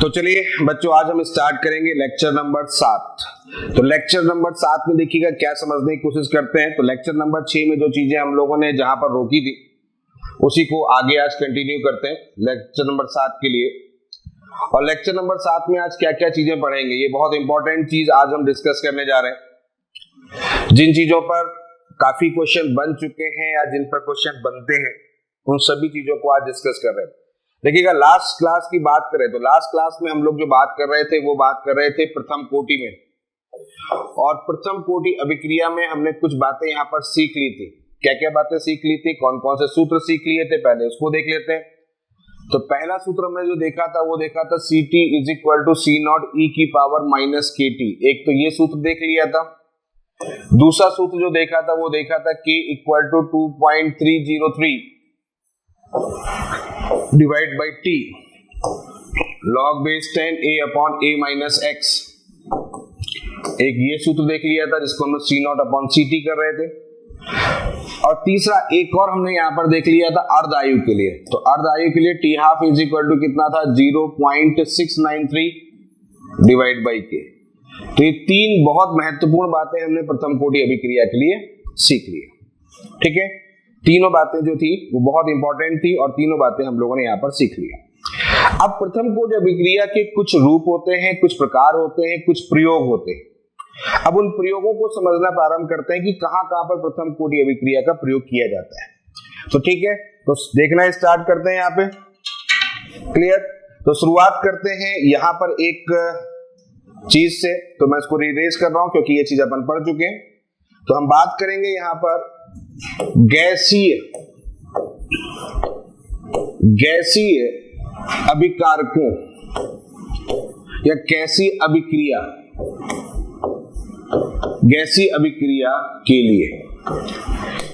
तो चलिए बच्चों, आज हम स्टार्ट करेंगे लेक्चर नंबर 7। तो लेक्चर नंबर 7 में देखिएगा क्या समझने की कोशिश करते हैं। तो लेक्चर नंबर 6 में जो चीजें हम लोगों ने जहां पर रोकी थी उसी को आगे आज कंटिन्यू करते हैं लेक्चर नंबर 7 के लिए। और लेक्चर नंबर 7 में आज क्या क्या चीजें पढ़ेंगे, ये बहुत इंपॉर्टेंट चीज आज हम डिस्कस करने जा रहे हैं। जिन चीजों पर काफी क्वेश्चन बन चुके हैं या जिन पर क्वेश्चन बनते हैं उन सभी चीजों को आज डिस्कस कर रहे हैं। देखिएगा, लास्ट क्लास की बात करें तो लास्ट क्लास में हम लोग जो बात कर रहे थे वो बात कर रहे थे प्रथम कोटि में, और प्रथम कोटि अभिक्रिया में हमने कुछ बातें यहाँ पर सीख ली थी। क्या क्या बातें सीख ली थी, कौन कौन से सूत्र सीख लिए थे, पहले उसको देख लेते हैं। तो पहला सूत्र हमने जो देखा था वो देखा था Ct is equal to C not e की पावर माइनस KT। एक तो ये सूत्र देख लिया था। दूसरा सूत्र जो देखा था वो देखा था K equal to 2.303 divide by T log base 10 A upon A minus X। एक ये सूत्र देख लिया था जिसको हम C नॉट अपॉन CT कर रहे थे। और तीसरा एक और हमने यहाँ पर देख लिया था अर्ध आयु के लिए। तो अर्ध आयु के लिए T half is equal to कितना था, 0.693 डिवाइड बाई K। तो ये तीन बहुत महत्वपूर्ण बातें हमने प्रथम कोटि अभिक्रिया के लिए सीख ली। ठीक है, तीनों बातें जो थी वो बहुत इंपॉर्टेंट थी और तीनों बातें हम लोगों ने यहाँ पर सीख लिया। अब प्रथम कोटि अभिक्रिया के कुछ रूप होते हैं, कुछ प्रकार होते हैं, कुछ प्रयोग होते हैं। अब उन प्रयोगों को समझना प्रारंभ करते हैं कि कहां कहां पर प्रथम कोटि अभिक्रिया का प्रयोग किया जाता है। तो ठीक है, तो देखना स्टार्ट करते हैं यहाँ पे। क्लियर? तो शुरुआत करते हैं यहाँ पर एक चीज से। तो मैं इसको रीरेज कर रहा हूं क्योंकि ये चीज अपन पढ़ चुके हैं। तो हम बात करेंगे यहाँ पर गैसीय अभिकारकों या गैसीय अभिक्रिया, गैसीय अभिक्रिया के लिए।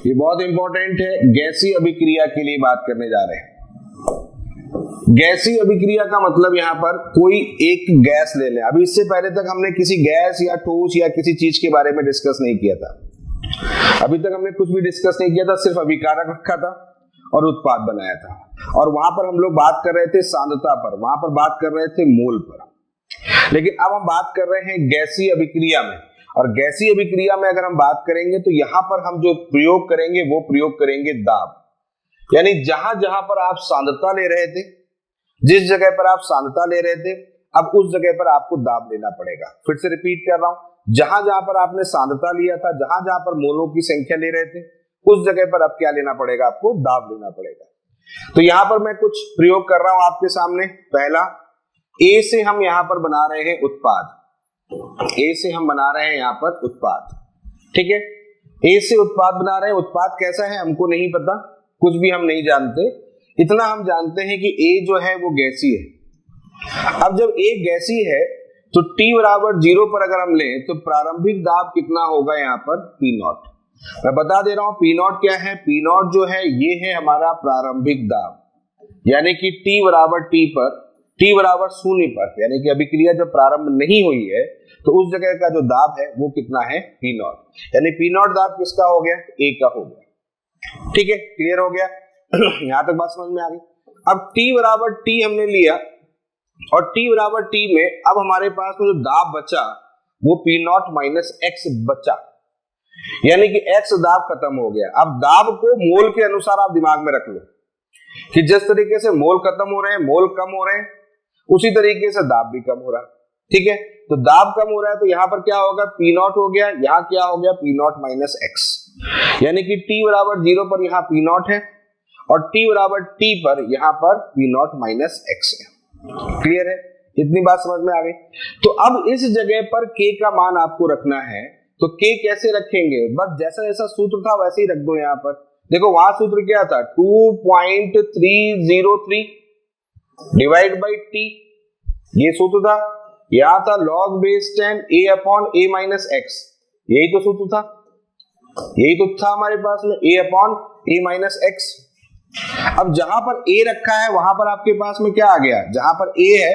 ये बहुत इंपॉर्टेंट है, गैसीय अभिक्रिया के लिए बात करने जा रहे हैं। गैसीय अभिक्रिया का मतलब यहाँ पर कोई एक गैस ले लें। अभी इससे पहले तक हमने किसी गैस या ठोस या किसी चीज के बारे में डिस्कस नहीं किया था। अभी तक हमने कुछ भी डिस्कस नहीं किया था, सिर्फ अभिकारक रखा था और उत्पाद बनाया था। और वहां पर हम लोग बात कर रहे थे सांद्रता पर, वहां पर बात कर रहे थे मोल पर। लेकिन अब हम बात कर रहे हैं गैसीय अभिक्रिया में। और गैसीय अभिक्रिया में अगर हम बात करेंगे तो यहां पर हम जो प्रयोग करेंगे वो प्रयोग करेंगे दाब। यानी जहां जहां पर आप सांद्रता ले रहे थे, जिस जगह पर आप सांद्रता ले रहे थे, अब उस जगह पर आपको दाब लेना पड़ेगा। फिर से रिपीट कर रहा हूं, जहां जहां पर आपने सांद्रता लिया था, जहां जहां पर मोलों की संख्या ले रहे थे, उस जगह पर अब क्या लेना पड़ेगा, आपको दाब लेना पड़ेगा। तो यहां पर मैं कुछ प्रयोग कर रहा हूं आपके सामने। पहला, A से हम यहां पर बना रहे हैं उत्पाद। A से हम बना रहे हैं यहां पर उत्पाद। ठीक है, A से उत्पाद बना रहे हैं। उत्पाद कैसा है हमको नहीं पता, कुछ भी हम नहीं जानते। इतना हम जानते हैं कि A जो है वो गैसीय है। अब जब A गैसीय है तो T बराबर 0 पर अगर हम लें तो प्रारंभिक दाब कितना होगा यहाँ पर, P नॉट। मैं बता दे रहा हूं P नॉट क्या है। P नॉट जो है ये है हमारा प्रारंभिक दाब। यानी कि T बराबर T पर, T बराबर 0 पर, यानी कि अभिक्रिया जब प्रारंभ नहीं हुई है तो उस जगह का जो दाब है वो कितना है, P नॉट। यानी P नॉट दाब किसका हो गया, A का हो गया। ठीक है, क्लियर हो गया? यहां तक बात समझ में आ गई। अब T बराबर T हमने लिया और T बराबर T में अब हमारे पास में जो दाब बचा वो P नॉट माइनस X बचा। यानी कि X दाब खत्म हो गया। अब दाब को मोल के अनुसार आप दिमाग में रख लो कि जिस तरीके से मोल खत्म हो रहे हैं, मोल कम हो रहे हैं, उसी तरीके से दाब भी कम हो रहा है। ठीक है, तो दाब कम हो रहा है तो यहां पर क्या होगा, P नॉट हो गया। यहां क्या हो गया, P नॉट माइनस X। यानी कि T बराबर 0 पर यहां P नॉट है और T बराबर T पर यहां पर P नॉट माइनस X है। क्लियर है? इतनी बात समझ में आ गई। तो अब इस जगह पर K का मान आपको रखना है। तो K कैसे रखेंगे, बस जैसा जैसा सूत्र था वैसे ही रख दो। यहां पर देखो, वहां सूत्र क्या था, 2.303 डिवाइड बाई T, ये सूत्र था। यहां था log base 10 A upon A minus X, यही तो सूत्र था, यही तो था हमारे पास में, A upon A minus X। अब जहां पर A रखा है वहां पर आपके पास में क्या आ गया, जहां पर A है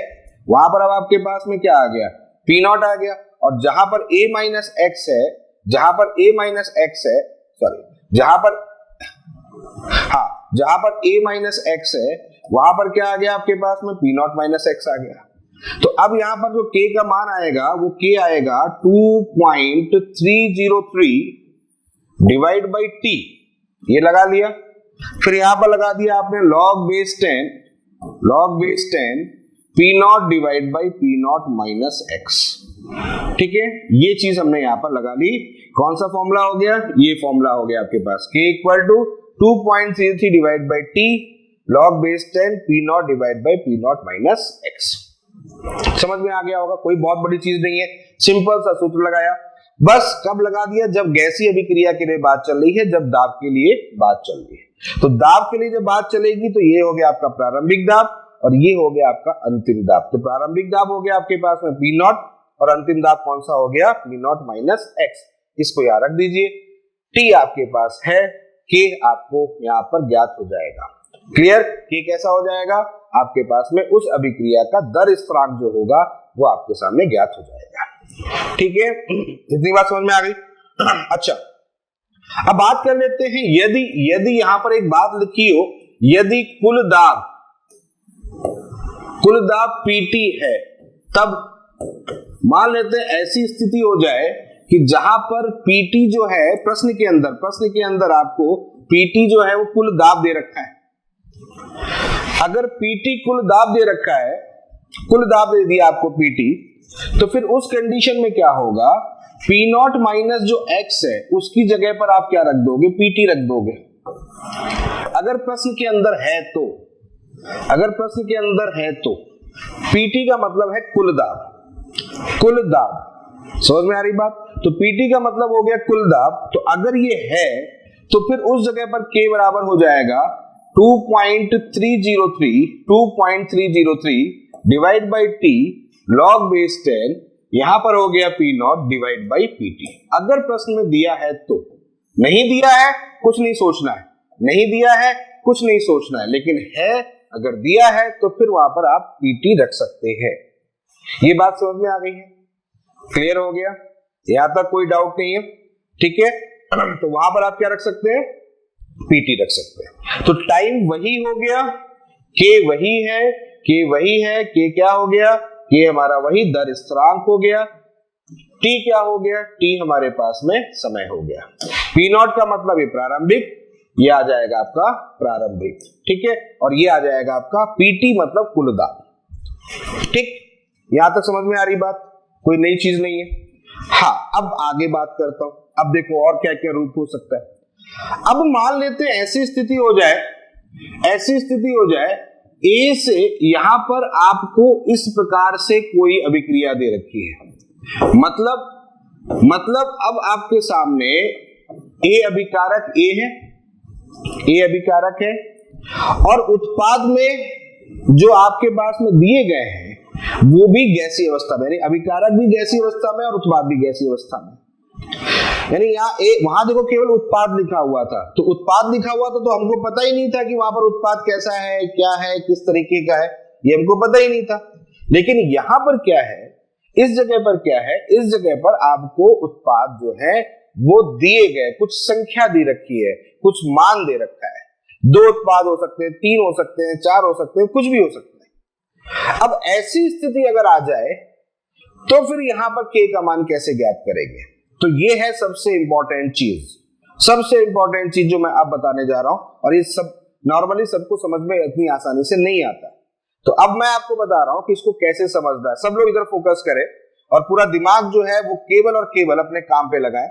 वहां पर अब आपके पास में क्या आ गया, P नॉट आ गया। और जहां पर A माइनस X है, जहां पर A माइनस X है, सॉरी, जहां पर A माइनस X है वहां पर क्या आ गया आपके पास में, P नॉट माइनस X आ गया। तो अब यहां पर जो k का मान आएगा वो k आएगा 2.303 डिवाइड बाई t, ये लगा लिया। फिर यहां पर लगा दिया आपने log base 10 p naught divide by p naught minus x। ठीक है, ये चीज हमने यहां पर लगा ली। कौन सा फॉर्मूला हो गया? ये फॉर्मूला हो गया आपके पास, k equal to 2.33 divide by t log base 10 p naught divide by p naught minus x। समझ में आ गया होगा, कोई बहुत बड़ी चीज नहीं है, सिंपल सा सूत्र लगाया। बस कब लगा दिया? जब गैसीय अभिक्रिया के लिए बात चल रही है, जब दाब के लिए बात चल रही है। तो दाब के लिए जब बात चलेगी तो ये हो गया आपका प्रारंभिक दाब और ये हो गया आपका अंतिम दाब। तो प्रारंभिक दाब हो गया आपके पास में P नॉट और अंतिम दाब कौन सा हो गया? P naught minus x। इसको याद रख दीजिए। T आपके पास है, K आपको यहाँ पर ज्ञात हो जाएगा। क्लियर? K कैसा हो जाएगा? आपके पास में उस अभिक्रिया का दर स्थिरांक जो होगा वो आपके सामने ज्ञात हो जाएगा। ठीक है, इतनी बात समझ में आ गई। अच्छा, अब बात कर लेते हैं, यदि यहां पर एक बात लिखी हो, यदि कुल दाब PT है, तब मान लेते हैं ऐसी स्थिति हो जाए कि जहां पर PT जो है प्रश्न के अंदर आपको PT जो है वो कुल दाब दे रखा है। अगर PT कुल दाब दे रखा है, कुल दाब दे दिया आपको PT, तो फिर उस कंडीशन में क्या होगा? P नॉट माइनस जो x है उसकी जगह पर आप क्या रख दोगे? PT रख दोगे। अगर प्रश्न के अंदर है तो PT का मतलब है कुल दाब। समझ में आ रही बात? तो PT का मतलब हो गया कुल दाब। तो अगर ये है तो फिर उस जगह पर K बराबर हो जाएगा 2.303 divide by T log base 10, यहां पर हो गया P naught divide by PT। अगर प्रश्न में दिया है तो, नहीं दिया है कुछ नहीं सोचना है, लेकिन है अगर दिया है तो फिर वहां पर आप PT रख सकते हैं। ये बात समझ में आ गई है? क्लियर हो गया? यहां तक कोई डाउट नहीं है? ठीक है, तो वहां पर आप क्या रख सकते हैं? PT रख सकते हैं। तो टाइम वही हो गया, K वही है, K क्या हो गया? K हमारा वही दर स्थिरांक हो गया। T क्या हो गया? T हमारे पास में समय हो गया। P नॉट का मतलब ये प्रारंभिक, ये आ जाएगा आपका प्रारंभिक। ठीक है, और ये आ जाएगा आपका PT मतलब कुल दाब। ठीक, यहां तक समझ में आ रही बात? कोई नई चीज नहीं है। हाँ, अब आगे बात करता हूं। अब देखो और क्या क्या रूप हो सकता है। अब मान लेते हैं ऐसी स्थिति हो जाए A से यहां पर आपको इस प्रकार से कोई अभिक्रिया दे रखी है। मतलब अब आपके सामने A अभिकारक है और उत्पाद में जो आपके पास में दिए गए हैं वो भी गैसीय अवस्था में, यानी अभिकारक भी गैसीय अवस्था में और उत्पाद भी गैसीय अवस्था में। यानी यहाँ वहां देखो केवल उत्पाद लिखा हुआ था, तो हमको पता ही नहीं था कि वहां पर उत्पाद कैसा है, क्या है, किस तरीके का है, ये हमको पता ही नहीं था। लेकिन यहाँ पर क्या है, इस जगह पर आपको उत्पाद जो है वो दिए गए, कुछ संख्या दी रखी है, कुछ मान दे रखा है। 2 उत्पाद हो सकते हैं, 3 हो सकते हैं, 4 हो सकते हैं, कुछ भी हो सकता है। अब ऐसी स्थिति अगर आ जाए तो फिर यहां पर K का मान कैसे ज्ञात करेंगे? तो ये है सबसे इंपॉर्टेंट चीज जो मैं अब बताने जा रहा हूं, और ये सब नॉर्मली सबको समझ में इतनी आसानी से नहीं आता। तो अब मैं आपको बता रहा हूं कि इसको कैसे समझना है। सब लोग इधर फोकस करें और पूरा दिमाग जो है वो केवल और केवल अपने काम पे लगाएं।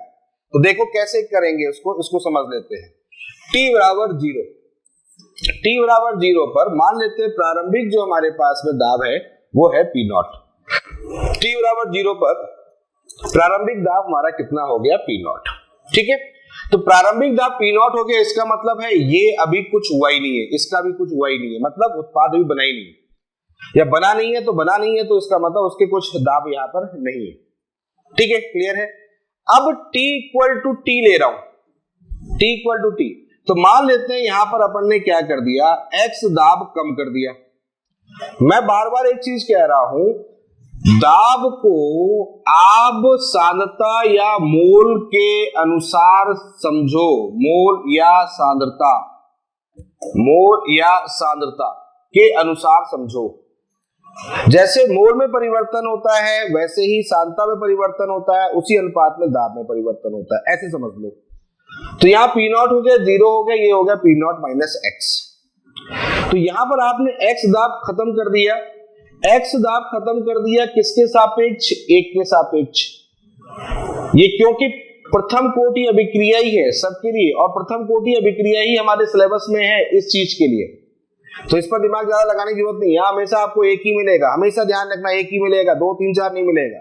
तो देखो कैसे करेंगे इसको समझ लेते हैं। T बराबर 0 पर मान लेते हैं प्रारंभिक जो हमारे पास में दाब है वो है P नॉट। T बराबर 0 पर प्रारंभिक दाब हमारा कितना हो गया? P not. ठीक है, तो प्रारंभिक दाब P नॉट हो गया, इसका मतलब है ये अभी कुछ हुआ ही नहीं है, इसका भी कुछ हुआ ही नहीं है, मतलब उत्पाद अभी बना ही नहीं है, या बना नहीं है तो इसका मतलब उसके कुछ दाब यहां पर नहीं है। ठीक है, क्लियर है? अब T इक्वल टू T ले रहा हूं, तो मान लेते हैं यहां पर अपन ने क्या कर दिया? X दाब कम कर दिया। मैं बार बार एक चीज कह रहा हूं, दाब को आप सांद्रता या मोल के अनुसार समझो, मोल या सांद्रता के अनुसार समझो। जैसे मोल में परिवर्तन होता है वैसे ही सांद्रता में परिवर्तन होता है, उसी अनुपात में दाब में परिवर्तन होता है, ऐसे समझ लो। तो यहाँ पी नॉट हो गया 0 हो गया, ये हो गया पी नॉट माइनस एक्स। तो यहां पर आपने एक्स दाब खत्म कर दिया, एक्स दाब खत्म कर दिया किसके सापेक्ष? एक के सापेक्ष। ये क्योंकि प्रथम कोटि अभिक्रिया ही है सबके लिए, और प्रथम कोटि अभिक्रिया ही हमारे सिलेबस में है इस चीज के लिए, तो इस पर दिमाग ज्यादा लगाने की जरूरत नहीं। यहाँ हमेशा आपको एक ही मिलेगा, हमेशा ध्यान रखना एक ही मिलेगा, 2 3 4 नहीं मिलेगा,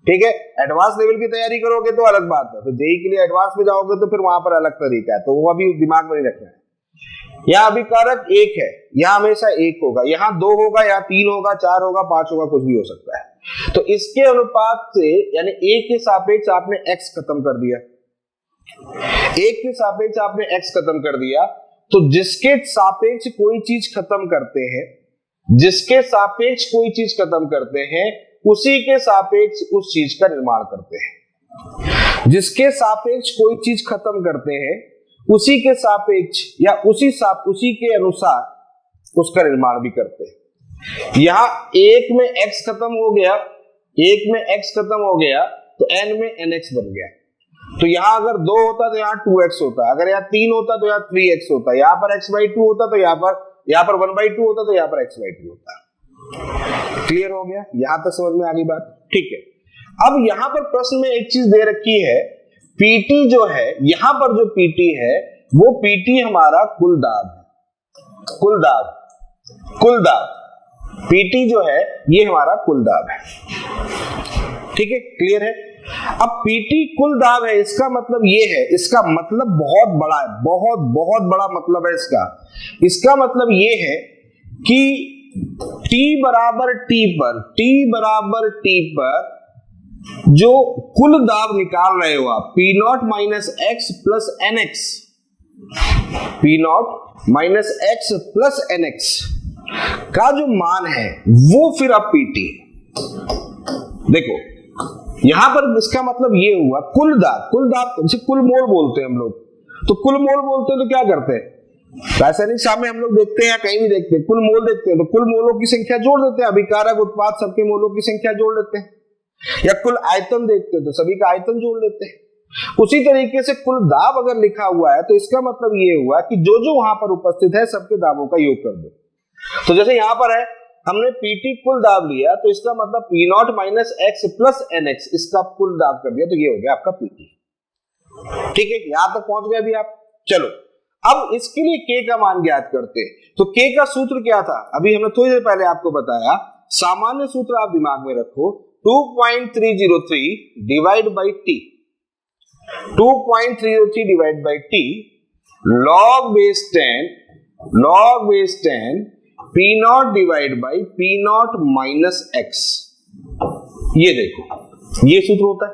ठीक है। एडवांस लेवल की तैयारी करोगे तो अलग बात है, तो जेईई के लिए एडवांस में जाओगे तो फिर वहां पर अलग तरीका है, तो वो अभी दिमाग में नहीं रखना है। यहाँ अभिकारक एक है, यहाँ हमेशा एक होगा, यहाँ 2 होगा, यहाँ 3 होगा, 4 होगा, 5 होगा, कुछ भी हो सकता है। तो इसके अनुपात से यानी एक के सापेक्ष आपने एक्स खत्म कर दिया, एक के सापेक्ष आपने एक्स खत्म कर दिया। तो जिसके सापेक्ष कोई चीज खत्म करते हैं, जिसके सापेक्ष कोई चीज खत्म करते हैं उसी के सापेक्ष उस चीज का निर्माण करते हैं। जिसके सापेक्ष कोई चीज खत्म करते हैं उसी के सापेक्ष या उसी के अनुसार उसका निर्माण भी करते हैं। यहां एक में x खत्म हो गया, एक में x खत्म हो गया तो n में nx बन गया। तो यहां अगर 2 होता तो यहां 2x होता, अगर यहां 3 होता तो यहां 3x होता, यहां पर x/2 होता तो यहां पर 1/2 होता तो यहां पर x/2 होता। क्लियर हो गया? यहां तक समझ में आ गई बात? ठीक है। अब यहां पर प्रश्न में एक चीज दे रखी है, पीटी जो है, यहां पर जो पीटी है वो पीटी हमारा कुल दाब है, कुल दाब पीटी जो है ये हमारा कुल दाब है, ठीक है, क्लियर है। अब पीटी कुल दाब है, इसका मतलब ये है, इसका मतलब बहुत बड़ा है, बहुत बड़ा मतलब है इसका। इसका मतलब ये है कि T बराबर T पर जो कुल दाब निकाल रहे हो आप, P naught minus x plus n x, P naught minus x plus n x का जो मान है वो फिर अब पीटी। देखो यहां पर इसका मतलब ये हुआ कुल दाब जैसे कुल मोल बोलते हैं हम लोग, तो कुल मोल बोलते हैं तो क्या करते हैं, रासायनिक सामने हम लोग देखते हैं या कहीं भी देखते हैं, कुल मोल देखते हैं तो कुल मोलों की संख्या जोड़ देते हैं, अभिकारक उत्पाद सबके मोलों की संख्या जोड़ देते हैं, या कुल आयतन देखते हैं तो सभी का आयतन जोड़ लेते हैं। उसी तरीके से कुल दाब अगर लिखा हुआ है तो इसका मतलब ये हुआ कि जो जो वहां पर उपस्थित है सबके दाबों का योग कर दो। तो जैसे यहां पर है हमने पीटी कुल दाब लिया तो इसका मतलब p naught minus x plus n x, इसका कुल दाब कर दिया तो ये हो गया आपका पीटी। ठीक है, यहां तक पहुंच गए अभी आप। चलो अब इसके लिए के का मान ज्ञात करते हैं। तो के का सूत्र क्या था, अभी हमने थोड़ी देर पहले आपको बताया। सामान्य सूत्र आप दिमाग में रखो, 2.303 divide by T, 2.303 divide by T log base 10 P naught divide by P naught minus x. ये देखो ये सूत्र होता है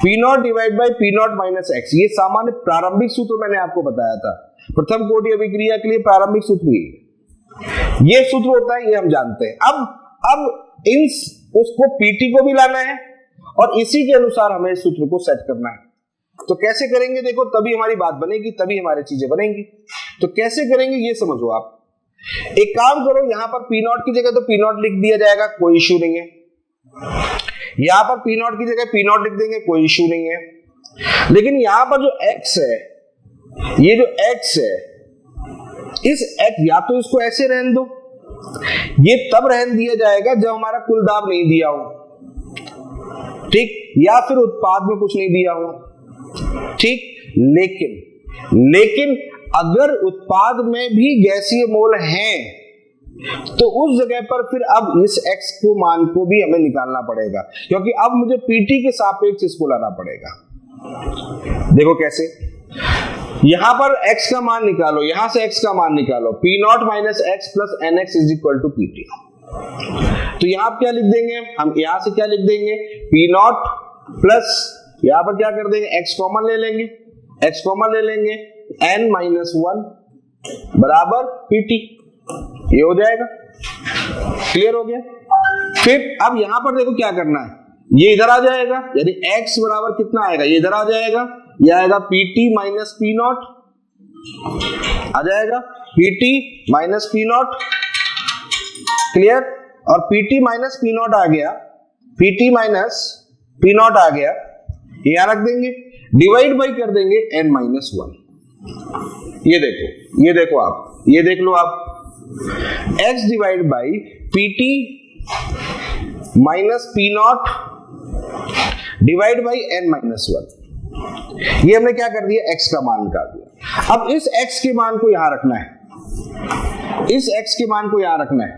P naught divide by P naught minus x. ये सामान्य प्रारंभिक सूत्र मैंने आपको बताया था, प्रथम कोटि अभिक्रिया के लिए प्रारंभिक सूत्र ये सूत्र होता है, ये हम जानते हैं। अब इन उसको पीटी को भी लाना है और इसी के अनुसार हमें इस सूत्र को सेट करना है। तो कैसे करेंगे देखो, तभी हमारी बात बनेगी, तभी हमारी चीजें बनेंगी। तो कैसे करेंगे ये समझो आप। एक काम करो, यहां पर पी नॉट की जगह तो पी नॉट लिख दिया जाएगा, कोई इश्यू नहीं है। यहां पर पी नॉट की जगह पी नॉट लिख देंगे, कोई इश्यू नहीं है। लेकिन यहां पर जो एक्स है, ये जो एक्स है, इस एक्स या तो इसको ऐसे रहने दो, ये तब रहने दिया जाएगा जब हमारा कुल दाब नहीं दिया हो, ठीक, या फिर उत्पाद में कुछ नहीं दिया हो, ठीक। लेकिन अगर उत्पाद में भी गैसीय मोल हैं तो उस जगह पर फिर अब इस x को मान को भी हमें निकालना पड़ेगा, क्योंकि अब मुझे पीटी के सापेक्ष इसको लाना पड़ेगा। देखो कैसे, यहां पर x का मान निकालो, यहां से x का मान निकालो, p naught minus x plus n x is equal to PT. तो यहां क्या लिख देंगे हम, यहां से क्या लिख देंगे, पी नॉट प्लस यहां पर क्या कर देंगे, x कॉमन ले लेंगे, x कॉमन ले लेंगे, n माइनस 1 बराबर पीटी, ये हो जाएगा। क्लियर हो गया। फिर अब यहां पर देखो क्या करना है, ये इधर आ जाएगा, यानी x बराबर कितना आएगा, ये इधर आ जाएगा, ये आएगा पीटी माइनस पी नॉट, आ जाएगा PT minus P not. Clear. और Pt माइनस पी नॉट आ गया, Pt माइनस पी नॉट आ गया, यहां रख देंगे, डिवाइड बाई कर देंगे n माइनस 1। ये देखो आप, ये देख लो आप, x divide by Pt minus P naught divide by n minus 1। ये हमने क्या कर दिया, x का मान निकाल दिया। अब इस x के मान को यहां रखना है, इस x के मान को यहां रखना है,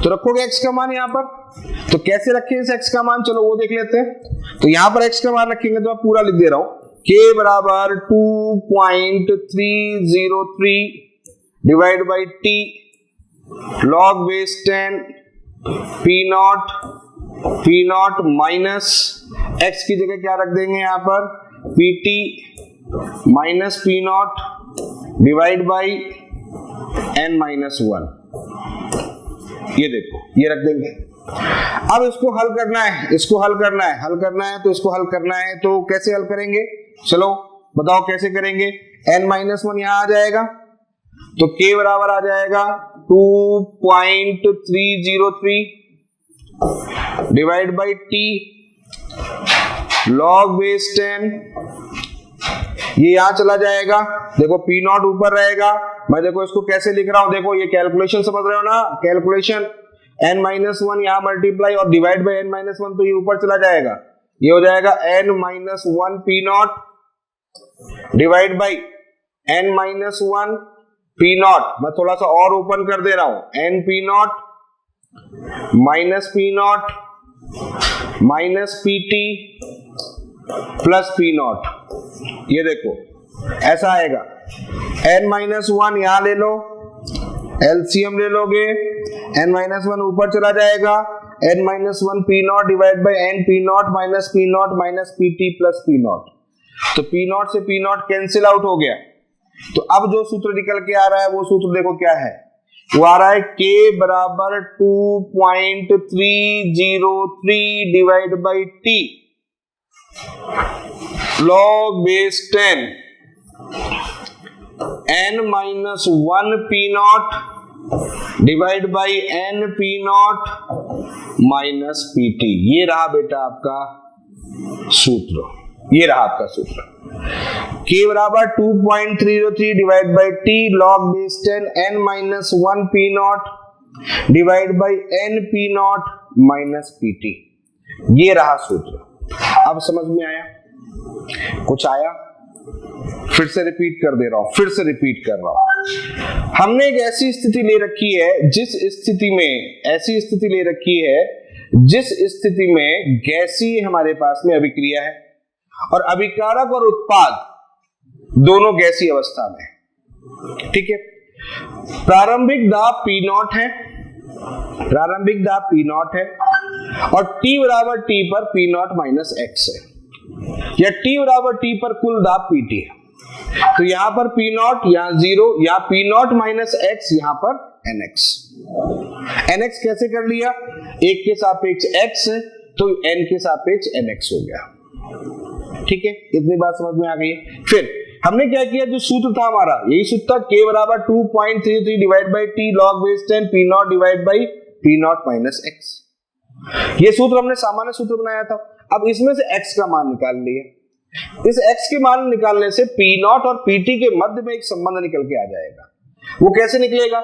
तो रखोगे x का मान यहां पर। तो कैसे रखें इस x का मान, चलो वो देख लेते हैं। तो यहां पर x का मान रखेंगे तो मैं पूरा लिख दे रहा हूं, k बराबर 2.303 divide by t log base 10 p naught minus x की जगह क्या रख देंगे यहां पर, pt minus p naught divide by n minus 1। ये देखो, ये रख देंगे। अब इसको हल करना है, इसको हल करना है, हल करना है तो इसको हल करना है, तो कैसे हल करेंगे, चलो बताओ कैसे करेंगे। n माइनस 1 यहां आ जाएगा, तो k बराबर आ जाएगा 2.303 divide by t log base 10, ये यहां चला जाएगा। देखो p नॉट ऊपर रहेगा, मैं देखो इसको कैसे लिख रहा हूं, देखो ये कैलकुलेशन समझ रहे हो ना, कैलकुलेशन n माइनस 1 यहां मल्टीप्लाई और डिवाइड बाई n माइनस 1, तो ये ऊपर चला जाएगा, ये हो जाएगा n minus 1 p naught divide by n minus 1 p not. मैं थोड़ा सा और ओपन कर दे रहा हूं, n p naught minus p naught minus pt plus p not. ये देखो ऐसा आएगा, n माइनस 1 यहां ले लो, एलसीएम ले लोगे, n माइनस 1 ऊपर चला जाएगा, n minus 1 p naught divide by n p naught minus p naught minus pt plus p not. तो p नॉट से p नॉट कैंसिल आउट हो गया। तो अब जो सूत्र निकल के आ रहा है वो सूत्र देखो क्या है, वो आ रहा है k बराबर 2.303 divide by t log base 10 n minus 1 p naught divide by n p naught minus pt। ये रहा बेटा आपका सूत्र, ये रहा आपका सूत्र। k बराबर 2.303 divide by t log base 10 n minus 1 p naught divide by n p naught minus pt। ये रहा सूत्र। अब समझ में आया, कुछ आया? फिर से रिपीट कर दे रहा हूं, फिर से रिपीट कर रहा हूं। हमने एक ऐसी स्थिति ले रखी है, जिस स्थिति में ऐसी स्थिति ले रखी है जिस स्थिति में गैसीय हमारे पास में अभिक्रिया है और अभिकारक और उत्पाद दोनों गैसीय अवस्था में। ठीक है, प्रारंभिक दाब P नॉट है, प्रारंभिक दाब P नॉट है और T बराबर T पर P नॉट माइनस x है, या T बराबर T पर कुल दाब PT है। तो यहां पर P नॉट यहां 0, या P नॉट माइनस x यहां पर NX। NX कैसे कर लिया, एक के सापेक्ष x तो n के सापेक्ष NX हो गया। ठीक है, इतनी बात समझ में आ गई है। फिर हमने क्या किया, जो सूत्र था हमारा यही सूत्र था, k बराबर 2.33 divide by t log base 10 P naught divide by P naught minus x। ये सूत्र हमने सामान्य सूत्र बनाया था। अब इसमें से x का मान निकाल लिया, इस x के मान निकालने से P नॉट और PT के मध्य में एक संबंध निकल के आ जाएगा। वो कैसे निकलेगा,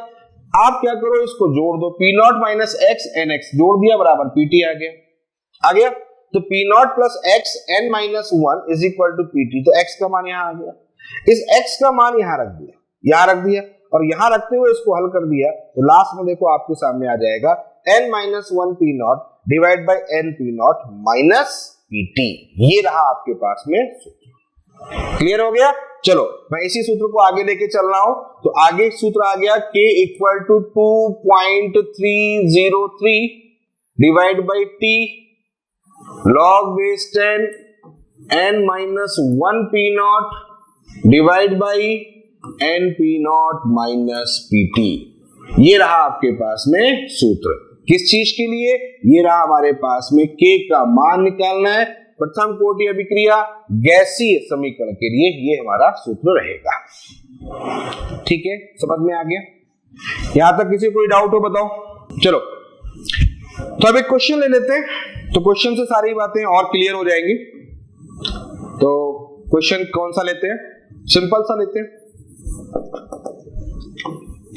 आप क्या करो, इसको जोड़ दो, P naught minus x NX जोड़ दिया बराबर PT आ गया, तो P naught plus x n minus 1 is equal to PT। तो x का मान यहां आ गया, इस x का मान यहां रख दिया, यहां रख दिया और यहां रखते हुए इसको हल कर दिया, तो लास्ट में देखो आपके सामने आ जाएगा n minus 1 P naught divide by n P naught minus PT। ये रहा आपके पास में सूत्र। क्लियर हो गया? चलो मैं इसी सूत्र को आगे लेके चल रहा हूं। तो आगे सूत्र आ गया k equal to 2.303 divide by t log base 10 n minus 1 P naught divide by n P naught minus PT। ये रहा आपके पास में सूत्र। किस चीज के लिए? ये रहा हमारे पास में k का मान निकालना है प्रथम कोटि अभिक्रिया गैसीय समीकरण के लिए, ये हमारा सूत्र रहेगा। ठीक है, समझ में आ गया? यहां तक किसी कोई डाउट हो बताओ। चलो तो अब एक क्वेश्चन ले लेते हैं, तो क्वेश्चन से सारी बातें और क्लियर हो जाएंगी। तो क्वेश्चन कौन सा लेते हैं? सिंपल सा लेते हैं।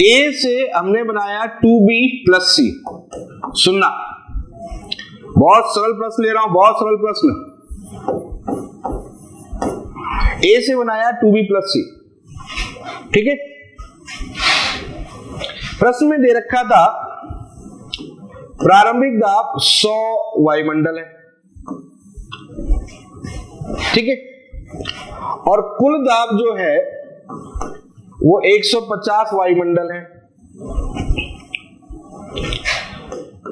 ए से हमने बनाया 2b प्लस सी। सुनना, बहुत सरल प्रश्न ले रहा हूं, बहुत सरल प्रश्न। ए से बनाया 2b प्लस सी, ठीक है। प्रश्न में दे रखा था प्रारंभिक दाब 100 वायुमंडल है, ठीक है, और कुल दाब जो है वो 150 वायुमंडल है।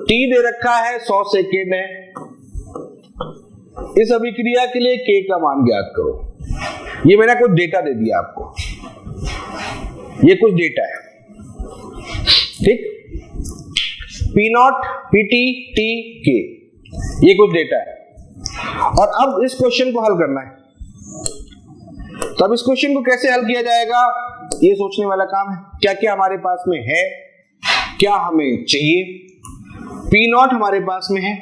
टी दे रखा है 100 सेकेंड है। इस अभिक्रिया के लिए के का मान ज्ञात करो। ये मैंने कुछ डेटा दे दिया आपको, ये कुछ डेटा है, ठीक। P not, P T, T, के, ये कुछ डेटा है। और अब इस क्वेश्चन को हल करना है। तो अब इस क्वेश्चन को कैसे हल किया जाएगा, ये सोचने वाला काम है। क्या क्या हमारे पास में है, क्या हमें चाहिए। पी नॉट हमारे पास में है,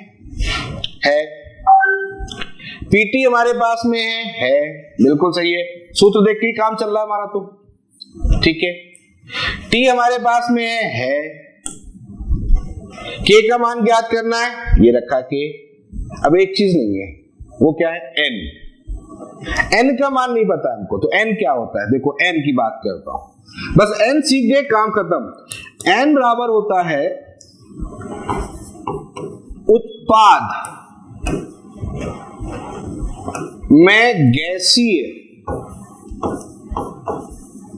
पीटी हमारे पास में है, बिल्कुल सही है, सूत्र देख के काम चल रहा है हमारा, तो ठीक है। टी हमारे पास में है, के का मान ज्ञात करना है, ये रखा के। अब एक चीज नहीं है, वो क्या है, एन। एन का मान नहीं पता हमको, तो एन क्या होता है, देखो एन की बात करता हूं, बस एन सीख गए, काम खत्म। एन बराबर होता है उत्पाद में गैसीय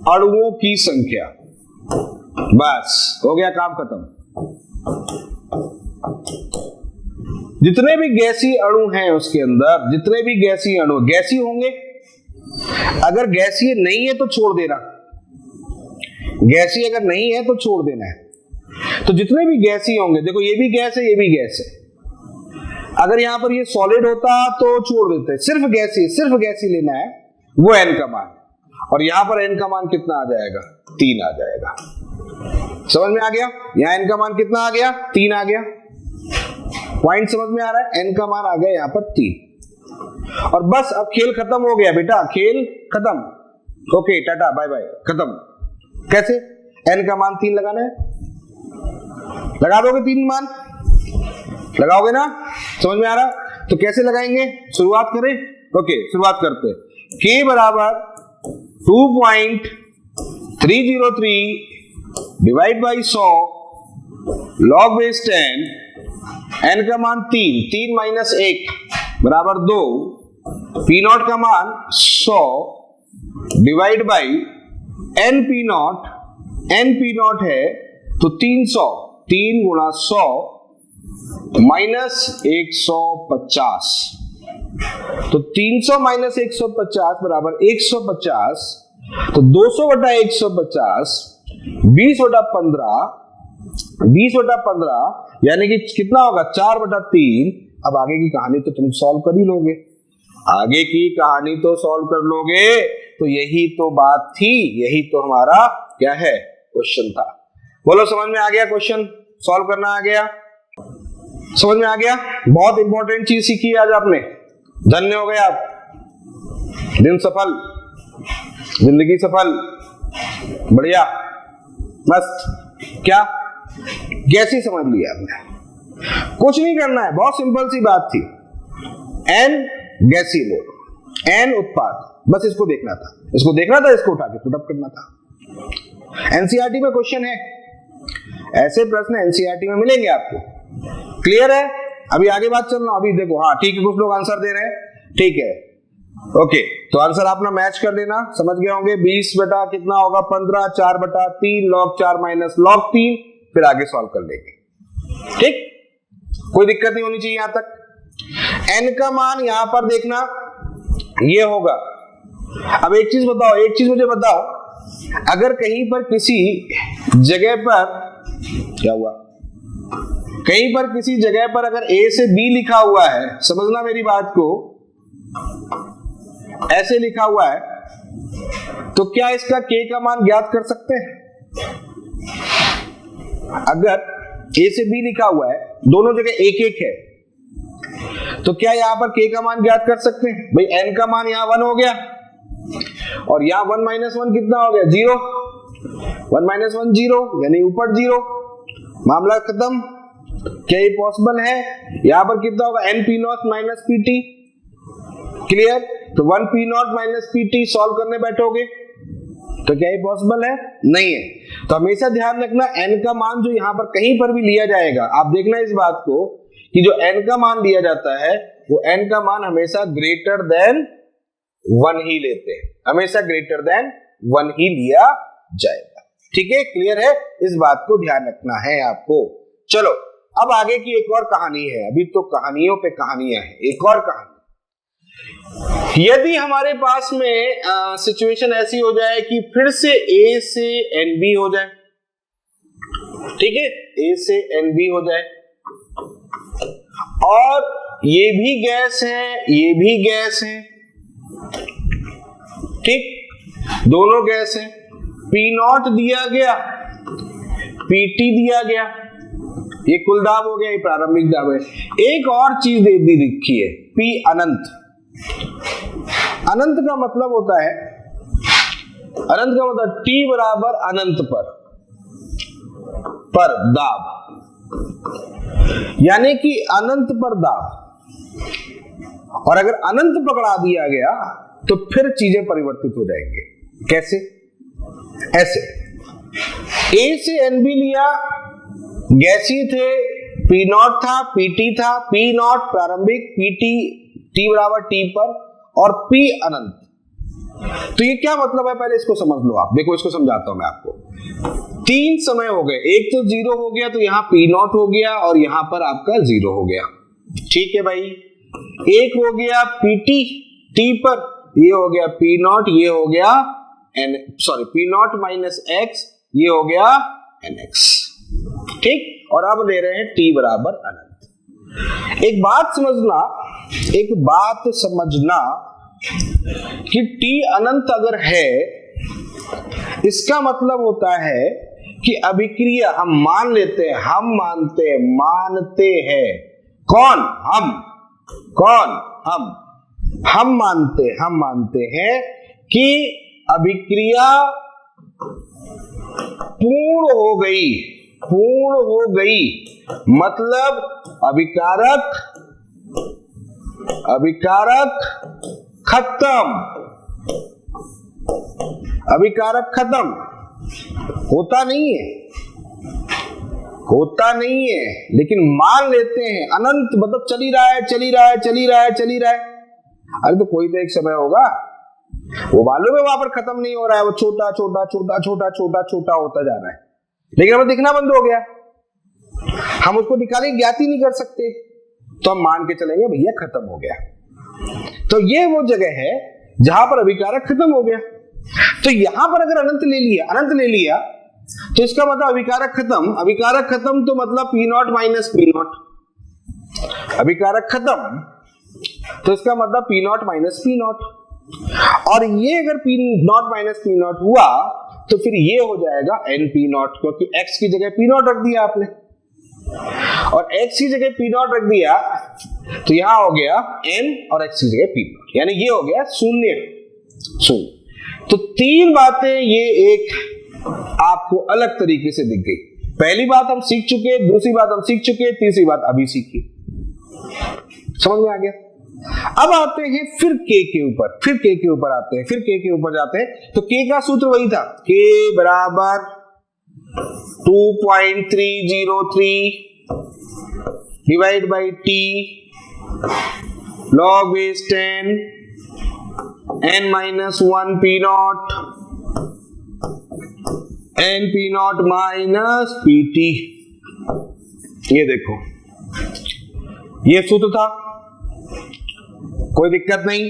अणुओं की संख्या। बस हो गया, काम खत्म। जितने भी गैसीय अणु हैं उसके अंदर, जितने भी गैसीय अणु गैसीय होंगे, अगर गैसीय नहीं है तो छोड़ देना, गैसीय अगर नहीं है तो छोड़ देना है। तो जितने भी गैसीय होंगे, देखो ये भी गैस है, ये भी गैस है, अगर यहां पर ये सॉलिड होता तो छोड़ देते, सिर्फ गैसीय लेना है, वो एन का मान। और यहां पर एन का मान कितना आ जाएगा, 3 आ जाएगा। समझ में आ गया, यहां एन का मान कितना आ गया, 3 आ गया। पॉइंट समझ में आ रहा है, एन का मान आ गया यहां पर 3। और बस अब खेल खत्म हो गया बेटा, खेल खत्म, ओके टाटा बाय बाय, खत्म। कैसे, एन का मान 3 लगाना है, लगा दोगे 3 मान, लगाओगे ना, समझ में आ रहा। तो कैसे लगाएंगे, शुरुआत करें, ओके शुरुआत करते। के बराबर 2.303 divide by 100 log base 10, n का मान 3 माइनस 1 बराबर 2, पी नॉट का मान 100 divide by n p naught है तो 300, 3 गुणा 100 माइनस 150, तो 300 माइनस 150 बराबर 150, तो 200 बटा 150 20/15 यानी कि कितना होगा, 4/3। अब आगे की कहानी तो तुम सॉल्व कर ही लोगे, आगे की कहानी तो सॉल्व कर लोगे। तो यही तो बात थी, यही तो हमारा क्या है, क्वेश्चन था। बोलो समझ में आ गया, क्वेश्चन सॉल्व करना आ गया, समझ में आ गया। बहुत इंपॉर्टेंट चीज सीखी आज आपने, धन्य हो गए आप, दिन सफल, जिंदगी सफल, बढ़िया, मस्त। क्या गैसी समझ लिया आपने, कुछ नहीं करना है, बहुत सिंपल सी बात थी। एन गैसी मोड, एन उत्पाद, बस इसको देखना था, इसको उठा के पुटअप करना था। एनसीईआरटी में क्वेश्चन है, ऐसे प्रश्न एनसीईआरटी में मिलेंगे आपको, क्लियर है। अभी आगे बात चल रहा हूं, अभी देखो, हाँ ठीक है, कुछ लोग आंसर दे रहे हैं, ठीक है, ओके। तो आंसर अपना मैच कर देना, समझ गए होंगे। 20 बटा कितना होगा, 15, 4/3 log 4 माइनस log 3, फिर आगे सॉल्व कर लेंगे, ठीक, कोई दिक्कत नहीं होनी चाहिए यहां तक। एन का मान यहां पर देखना, ये होगा। अब एक चीज बताओ, एक चीज मुझे बताओ, अगर कहीं पर किसी जगह पर क्या हुआ, कहीं पर किसी जगह पर अगर ए से बी लिखा हुआ है, समझना मेरी बात को, ऐसे लिखा हुआ है, तो क्या इसका के का मान ज्ञात कर सकते हैं? अगर ए से बी लिखा हुआ है, दोनों जगह एक एक है, तो क्या यहां पर k का मान ज्ञात कर सकते हैं? भाई n का मान यहां 1 हो गया और यहां 1 माइनस 1 कितना हो गया? 0। 1 माइनस 1 0, यानी ऊपर 0, मामला खत्म। क्या ये पॉसिबल है? यहां पर कितना होगा? n p naught minus P T. Clear? तो 1 p naught minus P T solve करने बैठोगे तो क्या ये पॉसिबल है? नहीं है। तो हमेशा ध्यान रखना n का मान जो यहां पर कहीं पर भी लिया जाएगा, आप देखना इस बात को कि जो n का मान लिया जाता है वो n का मान हमेशा ग्रेटर देन 1 ही लेते हैं, हमेशा ग्रेटर देन 1 ही लिया जाएगा। ठीक है, क्लियर है? इस बात को ध्यान रखना है आपको। चलो अब आगे की एक और कहानी है, अभी तो कहानियों पे कहानियां हैं। एक और कहानी, यदि हमारे पास में सिचुएशन ऐसी हो जाए कि फिर से a से nb हो जाए, ठीक है, a से nb हो जाए और ये भी गैस है, ये भी गैस है, ठीक, दोनों गैस है, P नॉट दिया गया, PT दिया गया, ये कुल दाब हो गया, ये प्रारंभिक दाब है। एक और चीज दे दी लिखी है, P अनंत। अनंत का मतलब होता है, अनंत का मतलब T बराबर अनंत पर दाब, यानी कि अनंत पर दाब। और अगर अनंत पकड़ा दिया गया तो फिर चीजें परिवर्तित हो जाएंगे। कैसे? ऐसे, A से NB लिया, गैसीय थे, P नॉट था, PT था, P नॉट प्रारंभिक, PT T बराबर T पर और P अनंत। तो ये क्या मतलब है, पहले इसको समझ लो आप। देखो इसको समझाता हूं मैं आपको। 3 समय हो गए, एक तो 0 हो गया तो यहां P नॉट हो गया और यहां पर आपका 0 हो गया, ठीक है भाई। एक हो गया PT T पर, ये हो गया P नॉट, ये हो गया P नॉट माइनस x, ये हो गया nx, ठीक। और अब ले रहे हैं T बराबर अनंत। एक बात समझना कि T अनंत अगर है, इसका मतलब होता है कि अभिक्रिया हम मान लेते हैं, मानते हैं। कौन? हम मानते हैं कि अभिक्रिया पूर्ण हो गई, मतलब अभिकारक खत्म होता नहीं है, लेकिन मान लेते हैं अनंत मतलब चली रहा है। अरे तो कोई तो एक समय होगा, वो मालूम है वहां पर खत्म नहीं हो रहा है, वो छोटा होता जा रहा है, लेकिन हमें दिखना बंद हो गया, हम उसको निकालने की ज्ञात ही नहीं कर सकते, तो हम मान के चलेंगे भैया खत्म हो गया। तो ये वो जगह है जहां पर अभिकारक खत्म हो गया। तो यहां पर अगर अनंत ले लिया तो इसका मतलब अभिकारक खत्म, तो मतलब P naught minus P not, अभिकारक खत्म, तो इसका मतलब P naught minus P not. और ये अगर P naught minus P not हुआ तो फिर ये हो जाएगा NP नॉट, क्योंकि x की जगह P नॉट रख दिया आपने, और x की जगह P नॉट रख दिया तो यहां हो गया n और x की जगह P नॉट, यानी ये हो गया शून्य। तो 3 बातें ये एक आपको अलग तरीके से दिख गई। पहली बात हम सीख चुके, दूसरी बात हम सीख चुके, तीसरी बात अभी सीखी। समझ में आ गया? अब आते हैं फिर k के ऊपर आते हैं, फिर k के ऊपर जाते हैं। तो k का सूत्र वही था, k बराबर 2.303 divide by t log base 10 n minus 1 P not n P naught minus PT। ये देखो, ये सूत्र था, कोई दिक्कत नहीं।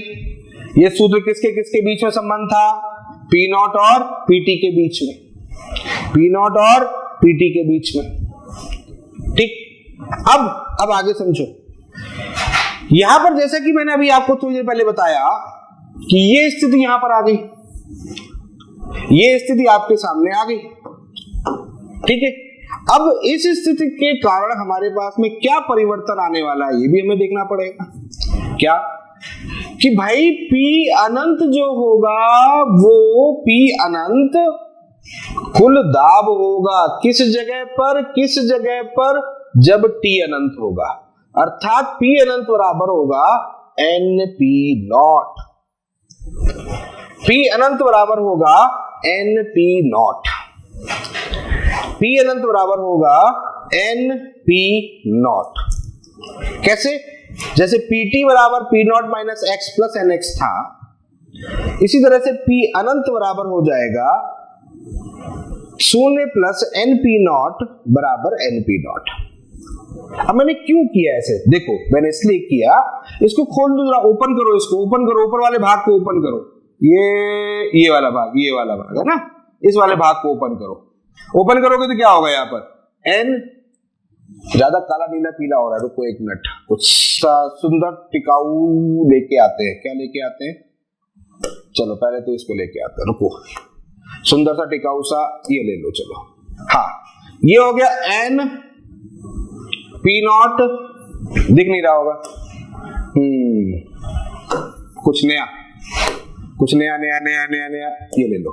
ये सूत्र किसके बीच में संबंध था? P नॉट और PT के बीच में, ठीक। अब आगे समझो। यहां पर जैसा कि मैंने अभी आपको थोड़ी देर पहले बताया कि ये स्थिति यहां पर आ गई, ये स्थिति आपके सामने आ गई, ठीक है। अब इस स्थिति के कारण हमारे पास में क्या परिवर्तन आने वाला है ये भी हमें देखना पड़ेगा। क्या कि भाई P अनंत जो होगा वो P अनंत कुल दाब होगा किस जगह पर जब T अनंत होगा, अर्थात P अनंत बराबर होगा NP नॉट। P अनंत बराबर होगा NP नॉट। P अनंत बराबर होगा NP नॉट। कैसे? जैसे PT बराबर P naught minus x plus NX था, इसी तरह से P अनंत बराबर हो जाएगा 0 प्लस NP नॉट बराबर NP नॉट। अब मैंने क्यों किया ऐसे? देखो मैंने इसलिए किया, इसको खोल दो जरा, ओपन करो, इसको ओपन करो, ऊपर वाले भाग को ओपन करो, ये वाला भाग है ना, इस वाले भाग को ओपन करो। ओपन करोगे तो क्या होगा यहाँ पर N ज्यादा काला नीला पीला हो रहा है, रुको एक मिनट, कुछ सुंदर टिकाऊ लेके आते हैं। क्या लेके आते हैं? चलो पहले तो इसको लेके आते हैं, रुको, सुंदर सा टिकाऊ सा ये ले लो। चलो हाँ, ये हो गया N P नॉट, दिख नहीं रहा होगा, कुछ नया ये ले लो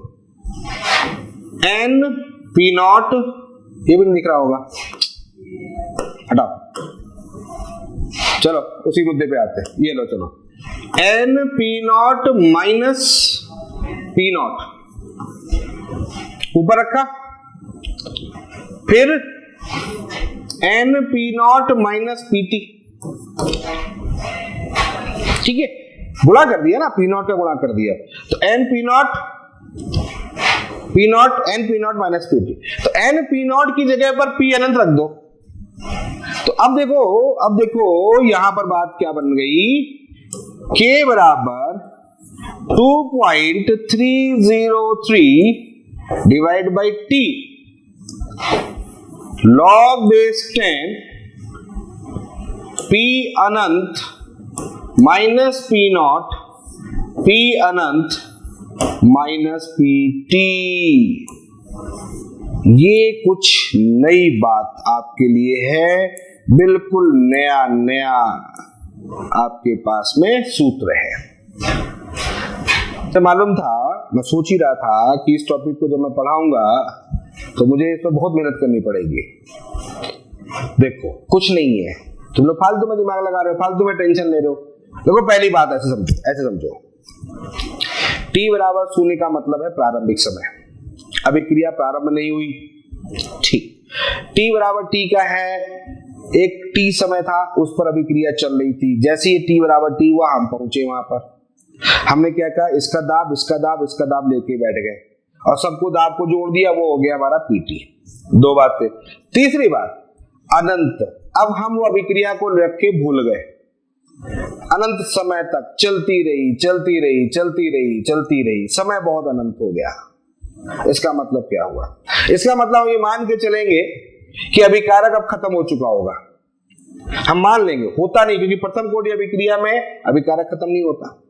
N P नॉट, ये भी नहीं दिख रहा होगा, हटाओ। चलो उसी मुद्दे पे आते हैं, ये लो चलो N P naught minus P not ऊपर रखा, फिर N P naught minus PT, ठीक है, गुणा कर दिया ना, P नॉट का गुणा कर दिया, तो N P not N P naught minus PT, तो N P नॉट की जगह पर P अनंत रख दो। तो अब देखो यहां पर बात क्या बन गई, K बराबर 2.303 divide by T log base 10 P Anant minus P not P Anant minus PT। ये कुछ नई बात आपके लिए है, बिल्कुल नया आपके पास में सूत्र है। तो मालूम था, मैं सोच ही रहा था कि इस टॉपिक को जब मैं पढ़ाऊंगा तो मुझे इस पर बहुत मेहनत करनी पड़ेगी। देखो कुछ नहीं है, तुम लोग फालतू में दिमाग लगा रहे हो, फालतू में टेंशन ले रहे हो। देखो पहली बात ऐसे समझो, T बराबर 0 का मतलब है प्रारंभिक समय, अभिक्रिया प्रारंभ नहीं हुई, ठीक। T बराबर T का है, एक T समय था, उस पर अभिक्रिया चल रही थी, जैसे ही T बराबर T हुआ हम पहुंचे वहां पर, हमने क्या कहा, इसका दाब लेके बैठ गए और सबको दाब को जोड़ दिया, वो हो गया हमारा PT। दो बातें। तीसरी बात, अनंत, अब हम वो अभिक्रिया को रख के भूल गए, अनंत समय तक चलती रही, समय बहुत अनंत हो गया। इसका मतलब क्या हुआ? इसका मतलब ये मान के चलेंगे कि अभिकारक अब खत्म हो चुका होगा, हम मान लेंगे, होता नहीं, क्योंकि प्रथम कोटि अभिक्रिया में अभिकारक खत्म नहीं होता,